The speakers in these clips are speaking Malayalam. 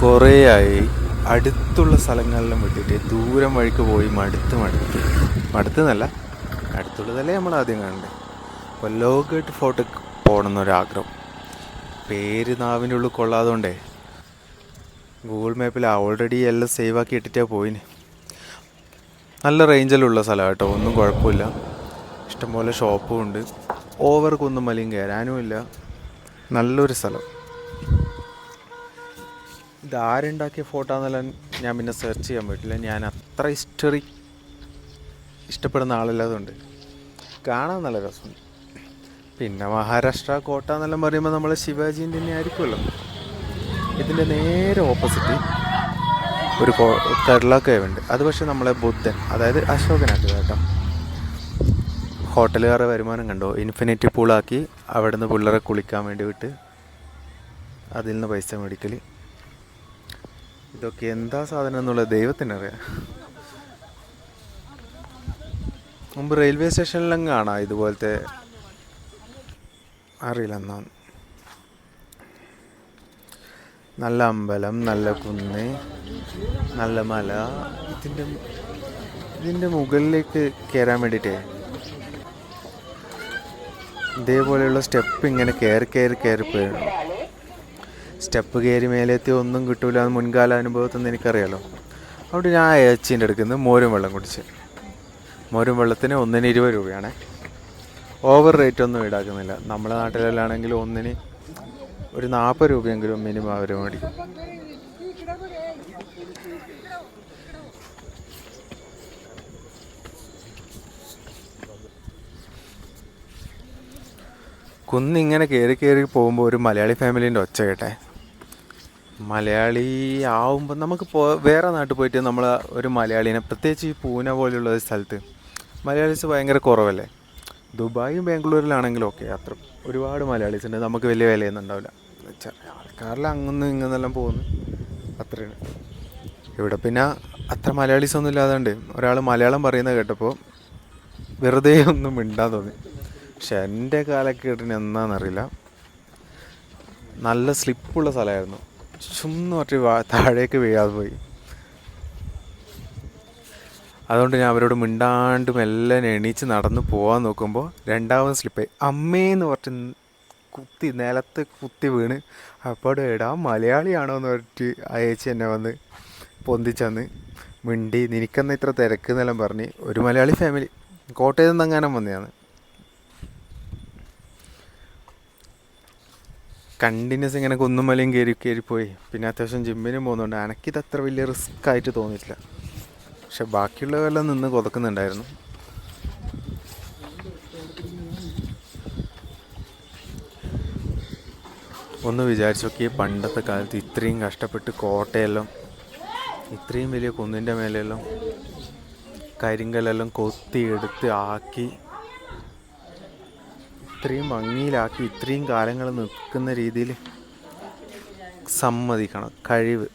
കുറേയായി അടുത്തുള്ള സ്ഥലങ്ങളിലും വിട്ടിട്ട് ദൂരം വഴിക്ക് പോയി മടുത്തെന്നല്ല, അടുത്തുള്ളതല്ലേ നമ്മൾ ആദ്യം കാണണ്ടേ. അപ്പോൾ ലോകമായിട്ട് ഫോട്ടോക്ക് പോകണം എന്നൊരാഗ്രഹം. പേര് നാവിൻ്റെ ഉള്ളിൽ കൊള്ളാതുകൊണ്ടേ ഗൂഗിൾ മാപ്പിൽ ഓൾറെഡി എല്ലാം സേവ് ആക്കി ഇട്ടിട്ടാണ് പോയിന്. നല്ല റേഞ്ചിലുള്ള സ്ഥലമാണ് കേട്ടോ, ഒന്നും കുഴപ്പമില്ല. ഇഷ്ടംപോലെ ഷോപ്പും ഉണ്ട്. ഓവർ കുന്നും മലയും കയറാനും ഇല്ല. നല്ലൊരു സ്ഥലം. ഇതാരുണ്ടാക്കിയ ഫോട്ടോ എന്നെല്ലാം ഞാൻ പിന്നെ സെർച്ച് ചെയ്യാൻ പറ്റില്ല. ഞാൻ അത്ര ഹിസ്റ്ററി ഇഷ്ടപ്പെടുന്ന ആളല്ലാതുകൊണ്ട് കാണാൻ നല്ല രസമുണ്ട്. പിന്നെ മഹാരാഷ്ട്ര കോട്ട എന്നെല്ലാം പറയുമ്പോൾ നമ്മൾ ശിവാജീൻ്റെ തന്നെ ആയിരിക്കുമല്ലോ. ഇതിൻ്റെ നേരെ ഓപ്പോസിറ്റ് ഒരു കേരള കേവ് ഉണ്ട്. അത് പക്ഷേ നമ്മളെ ബുദ്ധൻ, അതായത് അശോകനാക്കുക കേട്ടോ. ഹോട്ടലുകാരുടെ വരുമാനം കണ്ടോ, ഇൻഫിനിറ്റി പൂളാക്കി അവിടെ നിന്ന് പിള്ളേരെ കുളിക്കാൻ വേണ്ടി വിട്ട് അതിൽ നിന്ന് പൈസ മേടിക്കൽ. ഇതൊക്കെ എന്താ സാധനം എന്നുള്ളത് ദൈവത്തിനറിയാം. മുമ്പ് റെയിൽവേ സ്റ്റേഷനിലും കാണാം ഇതുപോലത്തെ, അറിയില്ല എന്നാണ്. നല്ല അമ്പലം, നല്ല കുന്ന്, നല്ല മല. ഇതിൻ്റെ മുകളിലേക്ക് കയറാൻ വേണ്ടിയിട്ടേ ഇതേപോലെയുള്ള സ്റ്റെപ്പ് ഇങ്ങനെ കയറി പോയിരുന്നു. സ്റ്റെപ്പ് കയറി മേലെത്തി ഒന്നും കിട്ടൂല എന്ന് മുൻകാല അനുഭവത്തിൽ നിന്ന് എനിക്കറിയാലോ. അതുകൊണ്ട് ഞാൻ ഏച്ചീൻ്റെ അടുത്ത് നിന്ന് മോരും വെള്ളം കുടിച്ച്. മോരും വെള്ളത്തിന് 1-ന് 20 രൂപയാണ്. ഓവർ റേറ്റ് ഒന്നും ഈടാക്കുന്നില്ല. നമ്മുടെ നാട്ടിലെല്ലാണെങ്കിൽ 1-ന് ഒരു 40 രൂപയെങ്കിലും മിനിമം അവർ മേടിക്കും. കുന്നിങ്ങനെ കയറി പോകുമ്പോൾ ഒരു മലയാളി ഫാമിലീൻ്റെ ഒച്ച കേട്ടെ. മലയാളി ആവുമ്പോൾ നമുക്ക് വേറെ നാട്ടിൽ പോയിട്ട് നമ്മൾ ഒരു മലയാളീനെ, പ്രത്യേകിച്ച് ഈ പൂനെ പോലെയുള്ള സ്ഥലത്ത് മലയാളീസ് ഭയങ്കര കുറവല്ലേ. ദുബായും ബാംഗ്ലൂരിലാണെങ്കിലും ഓക്കെ, അത്ര ഒരുപാട് മലയാളീസ് ഉണ്ട്. നമുക്ക് വലിയ വിലയൊന്നും ഉണ്ടാവില്ല. ആൾക്കാരെല്ലാം അങ്ങൊന്നും ഇങ്ങനെല്ലാം പോകുന്നു, അത്രയാണ്. ഇവിടെ പിന്നെ അത്ര മലയാളീസ് ഒന്നും ഇല്ലാതുകൊണ്ട് ഒരാൾ മലയാളം പറയുന്നത് കേട്ടപ്പോൾ വെറുതെ ഒന്നും മിണ്ടാൻ തോന്നി. പക്ഷെ എൻ്റെ കാലക്കേട്ടിന് എന്താണെന്നറിയില്ല, നല്ല സ്ലിപ്പുള്ള സ്ഥലമായിരുന്നു. ചുമ്മാ താഴേക്ക് വീഴാതെ പോയി. അതുകൊണ്ട് ഞാൻ അവരോട് മിണ്ടാണ്ടും എല്ലാം എണീച്ച് നടന്ന് പോകാൻ നോക്കുമ്പോൾ രണ്ടാമത് സ്ലിപ്പായി. അമ്മേന്ന് പറഞ്ഞ് നിലത്ത് കുത്തി വീണ്. അപ്പോൾ എടാ മലയാളിയാണോ എന്ന് പറഞ്ഞിട്ട് ആ ചേച്ചി എന്നെ വന്ന് പൊന്തിച്ചന്ന് മിണ്ടി, നിനക്കെന്നാ ഇത്ര തിരക്ക് എന്നെല്ലാം പറഞ്ഞ്. ഒരു മലയാളി ഫാമിലി കോട്ടയത്ത് നിന്ന് എങ്ങാനും വന്നതാണ്. കണ്ടിന്യൂസ് ഇങ്ങനെ കുന്നും മലയും കയറിപ്പോയി. പിന്നെ അത്യാവശ്യം ജിമ്മിനും പോകുന്നുണ്ട്. എനിക്കിത് അത്ര വലിയ റിസ്ക് ആയിട്ട് തോന്നിയിട്ടില്ല. പക്ഷെ ബാക്കിയുള്ളവരെല്ലാം നിന്ന് കൊതക്കുന്നുണ്ടായിരുന്നു. ഒന്ന് വിചാരിച്ചു നോക്കിയേ, പണ്ടത്തെ കാലത്ത് ഇത്രയും കഷ്ടപ്പെട്ട് കോട്ടയെല്ലാം, ഇത്രയും വലിയ കുന്നിൻ്റെ മേലെല്ലാം കരിങ്കല്ലെല്ലാം കൊത്തിയെടുത്ത് ആക്കി, ഇത്രയും ഭംഗിയിലാക്കി, ഇത്രയും കാലങ്ങൾ നിൽക്കുന്ന രീതിയിൽ സമ്മതിക്കണം, കഴിവ്.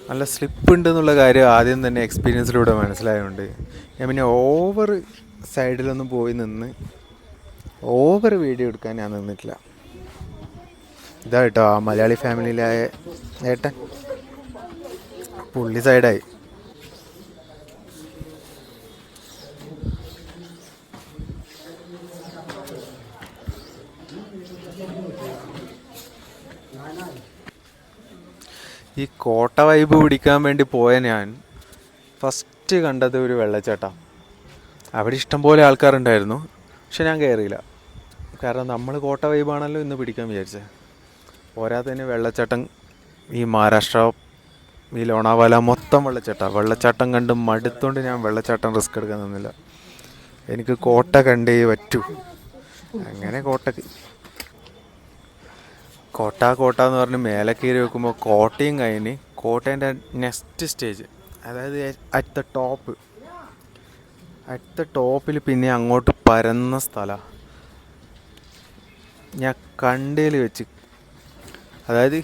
നല്ല സ്ലിപ്പ് ഉണ്ട് എന്നുള്ള കാര്യം ആദ്യം തന്നെ എക്സ്പീരിയൻസിലൂടെ മനസ്സിലായതുകൊണ്ട് ഞാൻ പിന്നെ ഓവർ സൈഡിലൊന്നും പോയി നിന്ന് ഓവർ വീഡിയോ എടുക്കാൻ ഞാൻ നിന്നിട്ടില്ല. ഇതാ കേട്ടോ ആ മലയാളി ഫാമിലിയിലെ ഏട്ടൻ, പുള്ളി സൈഡായി. ഈ കോട്ട വൈബ് പിടിക്കാൻ വേണ്ടി പോയ ഞാൻ ഫസ്റ്റ് കണ്ടത് ഒരു വെള്ളച്ചാട്ടം. അവിടെ ഇഷ്ടംപോലെ ആൾക്കാരുണ്ടായിരുന്നു, പക്ഷെ ഞാൻ കയറിയില്ല. കാരണം നമ്മൾ കോട്ട വൈബാണല്ലോ ഇന്ന് പിടിക്കാൻ വിചാരിച്ചത്. പോരാത്തതിന് വെള്ളച്ചാട്ടം ഈ മഹാരാഷ്ട്ര, ഈ ലോണാവാല മൊത്തം വെള്ളച്ചാട്ടം കണ്ട് മടുത്തോണ്ട് ഞാൻ വെള്ളച്ചാട്ടം റിസ്ക് എടുക്കാൻ നിന്നില്ല. എനിക്ക് കോട്ട കണ്ടേ പറ്റൂ. അങ്ങനെ കോട്ട എന്ന് പറഞ്ഞ് മേലെ കയറി വെക്കുമ്പോൾ കോട്ടയും കഴിഞ്ഞ് കോട്ടേൻ്റെ നെക്സ്റ്റ് സ്റ്റേജ്, അതായത് അറ്റ് ദ ടോപ്പിൽ പിന്നെ അങ്ങോട്ട് പരന്ന സ്ഥലമാണ്. ഞാൻ കണ്ടതിൽ വെച്ച്, അതായത്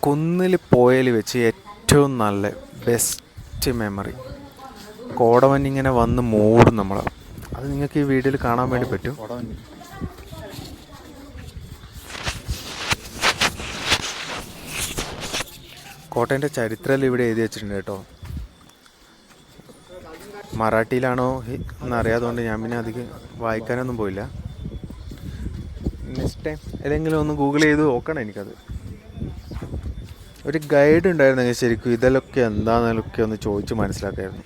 കുന്നിൽ പോയതിൽ വെച്ച് ഏറ്റവും നല്ല ബെസ്റ്റ് ബെസ്റ്റ് മെമ്മറി. കോടമഞ്ഞിങ്ങനെ വന്ന് മൂടും നമ്മളെ. അത് നിങ്ങൾക്ക് ഈ വീഡിയോയിൽ കാണാൻ വേണ്ടി പറ്റും. കോട്ടേൻ്റെ ചരിത്രമെല്ലാം ഇവിടെ എഴുതി വെച്ചിട്ടുണ്ട് കേട്ടോ. മറാഠിയിലാണോ എന്നറിയാത്തതുകൊണ്ട് ഞാൻ പിന്നെ അധികം വായിക്കാനൊന്നും പോയില്ല. നെക്സ്റ്റ് ടൈം ഏതെങ്കിലും ഒന്ന് ഗൂഗിൾ ചെയ്ത് നോക്കണം എനിക്കത്. ഒരു ഗൈഡ് ഉണ്ടായിരുന്നെങ്കിൽ ശരിക്കും ഇതിലൊക്കെ എന്താണെന്നൊക്കെ ഒന്ന് ചോദിച്ച് മനസ്സിലാക്കായിരുന്നു.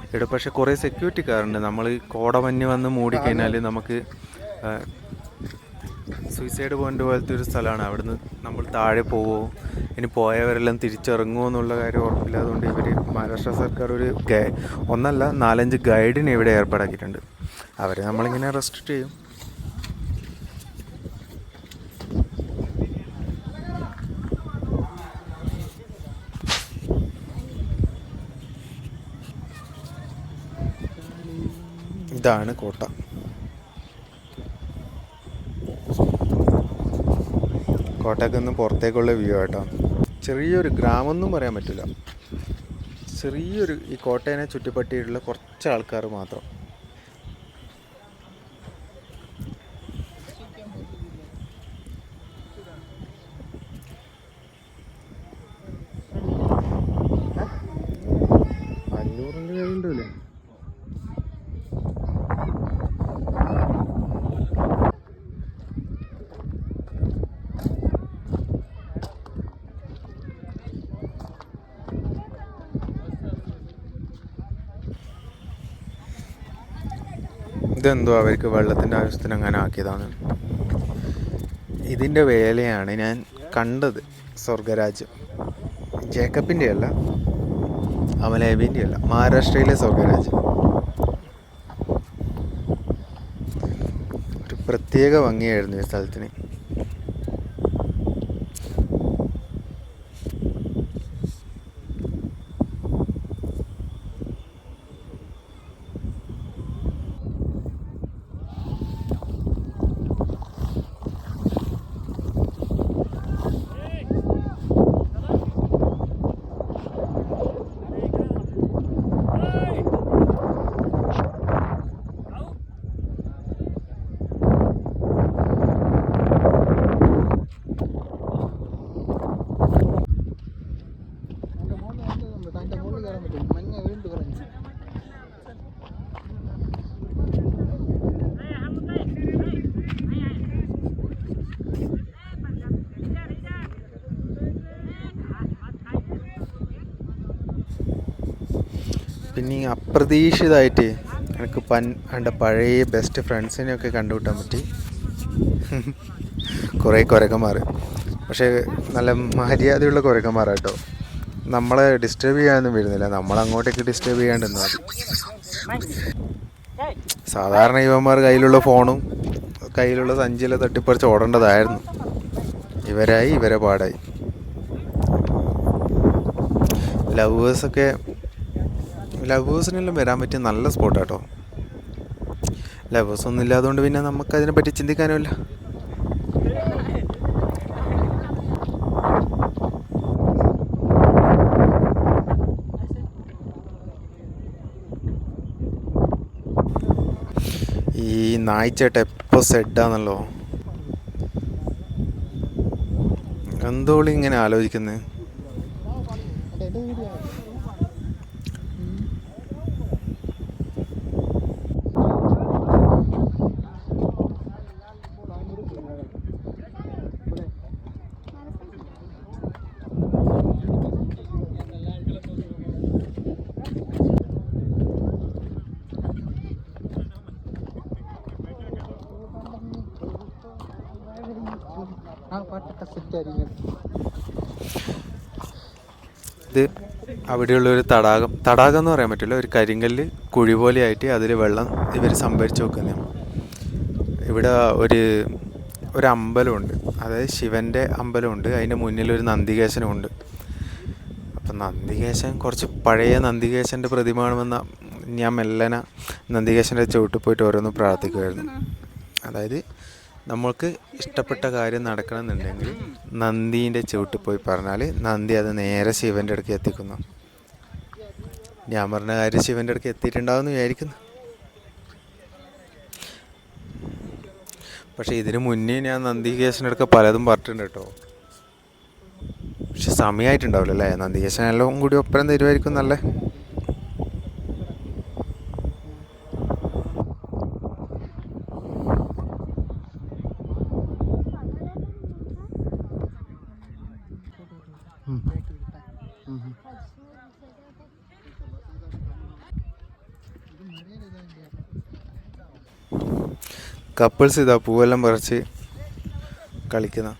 ഇവിടെ പക്ഷേ കുറേ സെക്യൂരിറ്റിക്കാരുണ്ട്. നമ്മൾ കോടമഞ്ഞ് വന്ന് മൂടിക്കഴിഞ്ഞാൽ നമുക്ക് സൂയിസൈഡ് പോയിൻ്റ് പോലത്തെ ഒരു സ്ഥലമാണ്. അവിടുന്ന് നമ്മൾ താഴെ പോവോ ഇനി പോയവരെല്ലാം തിരിച്ചിറങ്ങുമോ എന്നുള്ള കാര്യം ഉറപ്പില്ല. അതുകൊണ്ട് ഇവർ മഹാരാഷ്ട്ര സർക്കാർ ഒരു ഒന്നല്ല 4-5 ഗൈഡിനെ ഇവിടെ ഏർപ്പാടാക്കിയിട്ടുണ്ട്. അവരെ നമ്മളിങ്ങനെ റെസ്ട്രിക്റ്റ് ചെയ്യും. ഇതാണ് കോട്ട. കോട്ടയ്ക്ക് നിന്ന് പുറത്തേക്കുള്ള വ്യൂ ആട്ടോ. ചെറിയൊരു ഗ്രാമമൊന്നും പറയാൻ പറ്റില്ല. ചെറിയൊരു ഈ കോട്ടയെ ചുറ്റിപ്പറ്റിയിട്ടുള്ള കുറച്ച് ആൾക്കാർ മാത്രം. ഇതെന്തോ അവർക്ക് വെള്ളത്തിൻ്റെ ആവശ്യത്തിന് അങ്ങനെ ആക്കിയതാണ്. ഇതിൻ്റെ വേലയാണ് ഞാൻ കണ്ടത്. സ്വർഗരാജ്യം ജേക്കബിൻ്റെ അല്ല, അമലേബിൻ്റെ അല്ല, മഹാരാഷ്ട്രയിലെ സ്വർഗരാജ്യം. ഒരു പ്രത്യേക ഭംഗിയായിരുന്നു ഈ സ്ഥലത്തിന്. പിന്നെ ഈ അപ്രതീക്ഷിതമായിട്ട് എനിക്ക് എൻ്റെ പഴയ ബെസ്റ്റ് ഫ്രണ്ട്സിനെയൊക്കെ കണ്ടുകിട്ടാൻ പറ്റി. കുറേ കുരക്കന്മാർ, പക്ഷേ നല്ല മര്യാദയുള്ള കുരക്കന്മാരാട്ടോ. നമ്മളെ ഡിസ്റ്റർബ് ചെയ്യാനൊന്നും വരുന്നില്ല. നമ്മളങ്ങോട്ടേക്ക് ഡിസ്റ്റർബ് ചെയ്യാണ്ടെന്ന് മതി. സാധാരണ ഇവന്മാർ കയ്യിലുള്ള ഫോണും കയ്യിലുള്ള സഞ്ചിയിലെ തട്ടിപ്പറിച്ച് ഓടേണ്ടതായിരുന്നു. ഇവരായി ഇവരെ പാടായി. ലവേഴ്സിനെല്ലാം വരാൻ പറ്റിയ നല്ല സ്പോട്ടാട്ടോ. ലവേഴ്സൊന്നും ഇല്ലാത്തതുകൊണ്ട് പിന്നെ നമുക്കതിനെപ്പറ്റി ചിന്തിക്കാനുമില്ല. ഈ നായ്ച്ചേട്ട എപ്പോൾ സെഡാണല്ലോ. എന്തോളി ഇങ്ങനെ ആലോചിക്കുന്നത്. ഇത് അവിടെയുള്ള ഒരു തടാകം എന്ന് പറയാൻ പറ്റില്ല, ഒരു കരിങ്കല്ല് കുഴി പോലെയായിട്ട് അതിൽ വെള്ളം ഇവർ സംഭരിച്ച് വെക്കുന്നതാണ്. ഇവിടെ ഒരു അമ്പലമുണ്ട്, അതായത് ശിവൻ്റെ അമ്പലമുണ്ട്. അതിൻ്റെ മുന്നിലൊരു നന്ദികേശനുമുണ്ട്. അപ്പം നന്ദികേശൻ കുറച്ച് പഴയ നന്ദികേശൻ്റെ പ്രതിമാണമെന്ന ഞാൻ മെല്ലനെ നന്ദികേശൻ്റെ ചുവട്ടിൽ പോയിട്ട് ഓരോന്ന് പ്രാർത്ഥിക്കുമായിരുന്നു. അതായത് നമ്മൾക്ക് ഇഷ്ടപ്പെട്ട കാര്യം നടക്കണമെന്നുണ്ടെങ്കിൽ നന്ദീൻ്റെ ചുവട്ടിൽ പോയി പറഞ്ഞാൽ നന്ദി അത് നേരെ ശിവൻ്റെ അടുക്ക് എത്തിക്കുന്നു. ഞാൻ പറഞ്ഞ കാര്യം ശിവൻ്റെ അടുക്ക് എത്തിയിട്ടുണ്ടാവുമെന്ന് വിചാരിക്കുന്നു. പക്ഷേ ഇതിന് മുന്നേ ഞാൻ നന്ദികേശനടുക്ക പലതും പറഞ്ഞിട്ടുണ്ട് കേട്ടോ. പക്ഷെ സമയമായിട്ടുണ്ടാവില്ലല്ലേ. നന്ദികേശൻ എല്ലാം കൂടി ഒപ്പരം തരുമായിരിക്കും നല്ല. കപ്പിൾസ് ഇതാ പൂവെല്ലാം പറിച്ച് കളിക്കുന്ന.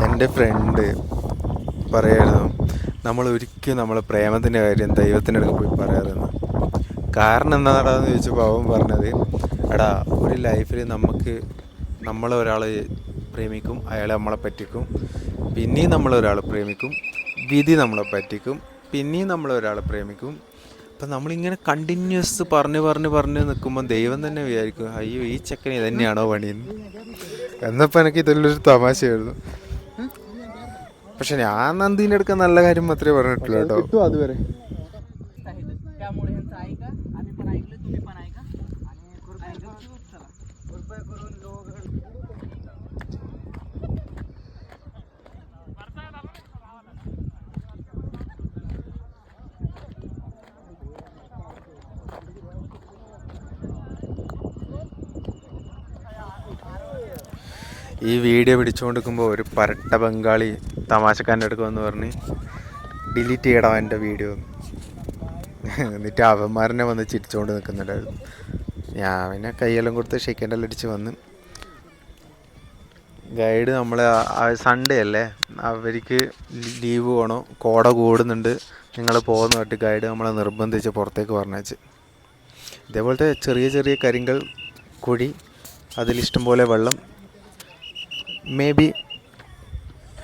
എൻ്റെ ഫ്രണ്ട് പറയായിരുന്നു നമ്മൾ ഒരിക്കലും നമ്മളെ പ്രേമത്തിൻ്റെ കാര്യം ദൈവത്തിൻ്റെ അടുത്ത് പോയി പറയാറുന്നു. കാരണം എന്താണെന്ന് ചോദിച്ചപ്പോൾ അവൻ പറഞ്ഞത്, എടാ ഒരു ലൈഫിൽ നമ്മളെ ഒരാൾ പ്രേമിക്കും, അയാൾ നമ്മളെ പറ്റിക്കും, പിന്നെയും നമ്മളൊരാൾ പ്രേമിക്കും, വിധി നമ്മളെ പറ്റിക്കും, പിന്നെയും നമ്മളൊരാൾ പ്രേമിക്കും. അപ്പം നമ്മളിങ്ങനെ കണ്ടിന്യൂസ് പറഞ്ഞ് നിൽക്കുമ്പോൾ ദൈവം തന്നെ വിചാരിക്കും, അയ്യോ ഈ ചെക്കന് ഇതന്നെയാണോ പണിയെന്ന്. എന്നപ്പോൾ എനിക്ക് ഇതിലൊരു തമാശയായിരുന്നു. പക്ഷെ ഞാൻ നന്ദീൻ്റെ അടുക്ക നല്ല കാര്യം മാത്രമേ പറഞ്ഞിട്ടുള്ളൂ കേട്ടോ. കിട്ടും അതുവരെ. ഈ വീഡിയോ പിടിച്ചുകൊണ്ടിരിക്കുമ്പോൾ ഒരു പരട്ട ബംഗാളി തമാശക്കാരൻ്റെ അടുക്ക് വന്ന് പറഞ്ഞ് ഡിലീറ്റ് ചെയ്യണം എൻ്റെ വീഡിയോ. എന്നിട്ട് അവന്മാരനെ വന്ന് ചിരിച്ചുകൊണ്ട് നിൽക്കുന്നുണ്ടായിരുന്നു. ഞാൻ പിന്നെ കൈയെല്ലാം കൊടുത്ത് ഷെയ്ക്കൻ്റെല്ലാം അടിച്ച് വന്ന്. ഗൈഡ് നമ്മളെ സൺഡേ അല്ലേ, അവർക്ക് ലീവ് വേണോ, കോട കൂടുന്നുണ്ട്, നിങ്ങൾ പോകുന്ന പറഞ്ഞിട്ട് ഗൈഡ് നമ്മളെ നിർബന്ധിച്ച് പുറത്തേക്ക് പറഞ്ഞേച്ച്. ഇതേപോലത്തെ ചെറിയ ചെറിയ കരിങ്കൽ കുഴി, അതിലിഷ്ടം പോലെ വെള്ളം. മേ ബി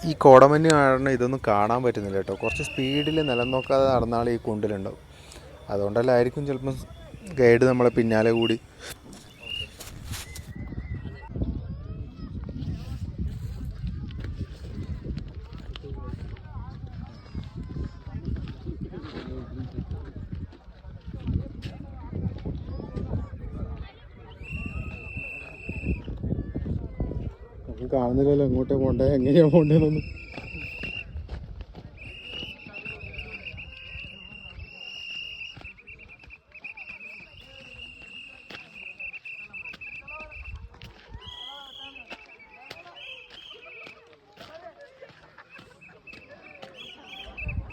ഈ കോടമഞ്ഞ് കാരണം ഇതൊന്നും കാണാൻ പറ്റുന്നില്ല കേട്ടോ. കുറച്ച് സ്പീഡിൽ നിലം നോക്കാതെ നടന്നാൾ ഈ കുണ്ടിലുണ്ടാവും. അതുകൊണ്ടല്ലായിരിക്കും ചിലപ്പം ഗൈഡ് നമ്മളെ പിന്നാലെ കൂടി. കാണുന്നില്ലല്ലോ എങ്ങോട്ടാ പോണ്ടേ, എങ്ങനെയാ പോണ്ടേന്നൊന്നും.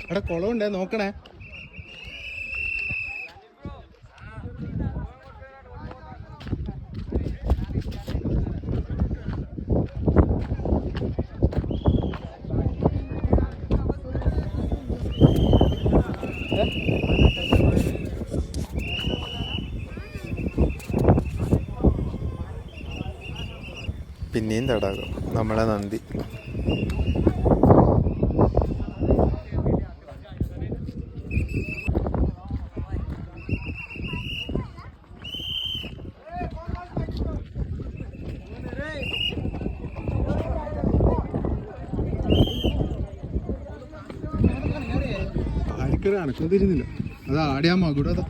അവിടെ കുളമുണ്ടേ, നോക്കണേ. പിന്നെയും തടാകം, നമ്മളെ നന്ദി. ആർക്കൊരു അനക്കം തിരിഞ്ഞില്ല. അത് ആടിയാ മകുട. അതാ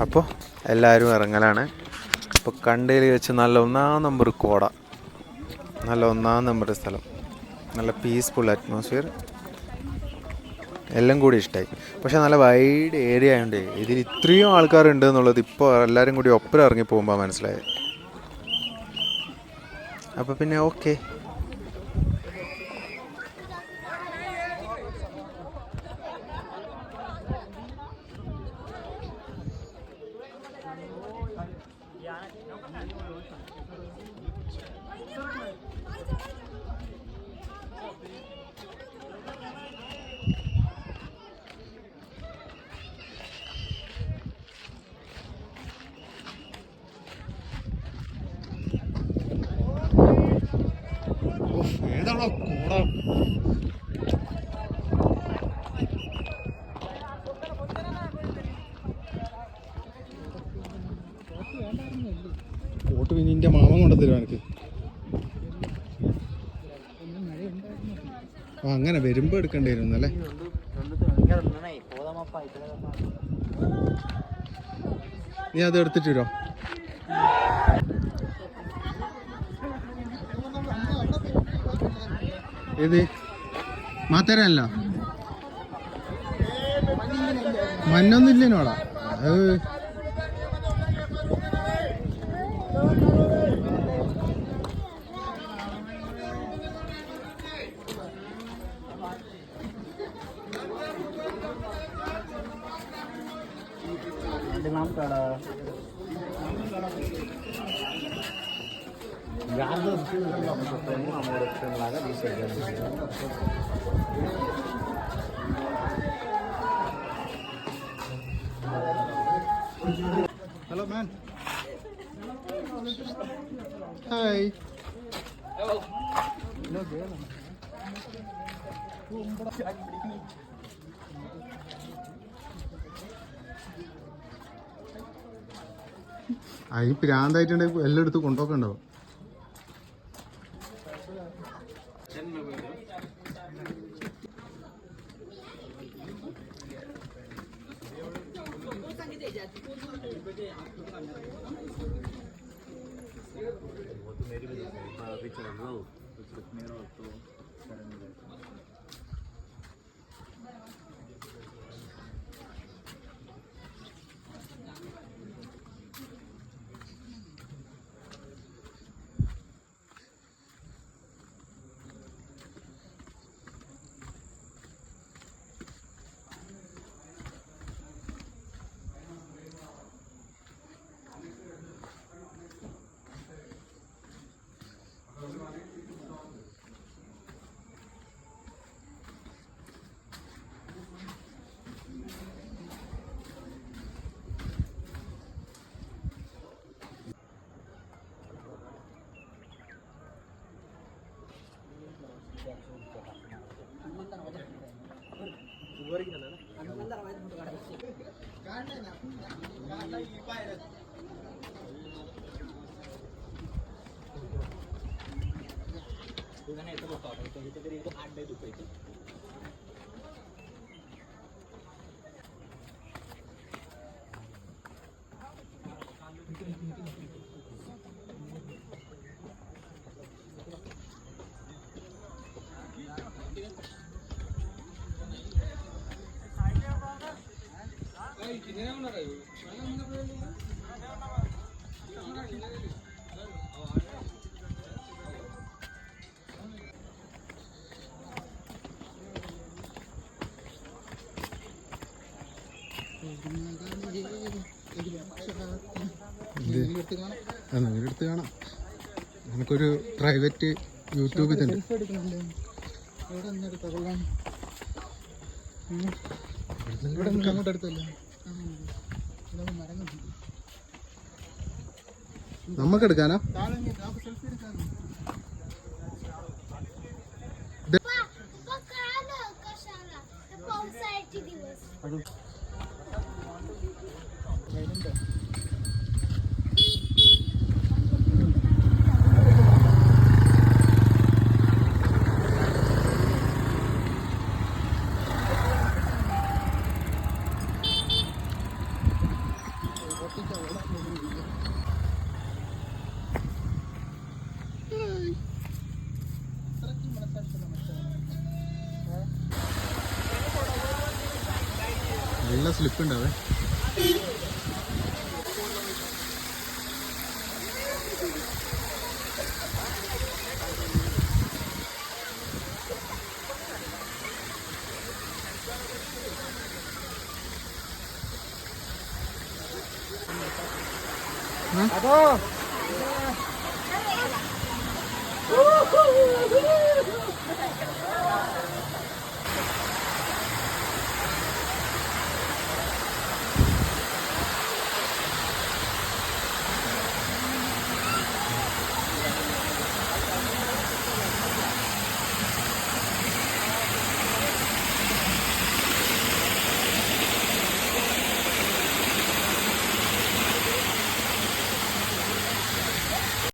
അപ്പോൾ എല്ലാവരും ഇറങ്ങലാണ്. അപ്പോൾ കണ്ടയിൽ വെച്ച് നല്ല 1-ാം നമ്പർ കോട, നല്ല 1-ാം നമ്പർ സ്ഥലം, നല്ല പീസ്ഫുൾ അറ്റ്മോസ്ഫിയർ, എല്ലാം കൂടി ഇഷ്ടമായി. പക്ഷേ നല്ല വൈഡ് ഏരിയ ആയതുകൊണ്ട് ഇതിൽ ഇത്രയും ആൾക്കാരുണ്ട് എന്നുള്ളത് ഇപ്പോൾ എല്ലാവരും കൂടി ഒപ്പരം ഇറങ്ങി പോകുമ്പോൾ മനസ്സിലായത്. അപ്പോൾ പിന്നെ ഓക്കെ. ഏതാണോ കൂട? കോട്ട് പിന്നെ എൻ്റെ മാമൻ കൊണ്ടുതരും എനിക്ക്. അങ്ങനെ വരുമ്പോ എടുക്കേണ്ടി വരും അല്ലേ? നീ അത് എടുത്തിട്ട് വരോ? ഏത് മാത്തരല്ല മഞ്ഞൊന്നും ഇല്ലേനോടാ. Hello, man. Hi. Hello. No, ഈ പ്രാന്തായിട്ടുണ്ടെങ്കിൽ എല്ലായിടത്തും കൊണ്ടുപോക്കണ്ടാവും. എടുത്ത് കാണാം. നമുക്കൊരു പ്രൈവറ്റ് യൂട്യൂബ് തന്നെ. നമുക്ക് എടുക്കാനാ? നല്ല സ്ലിപ്പ് ഉണ്ടാവേ. അതോ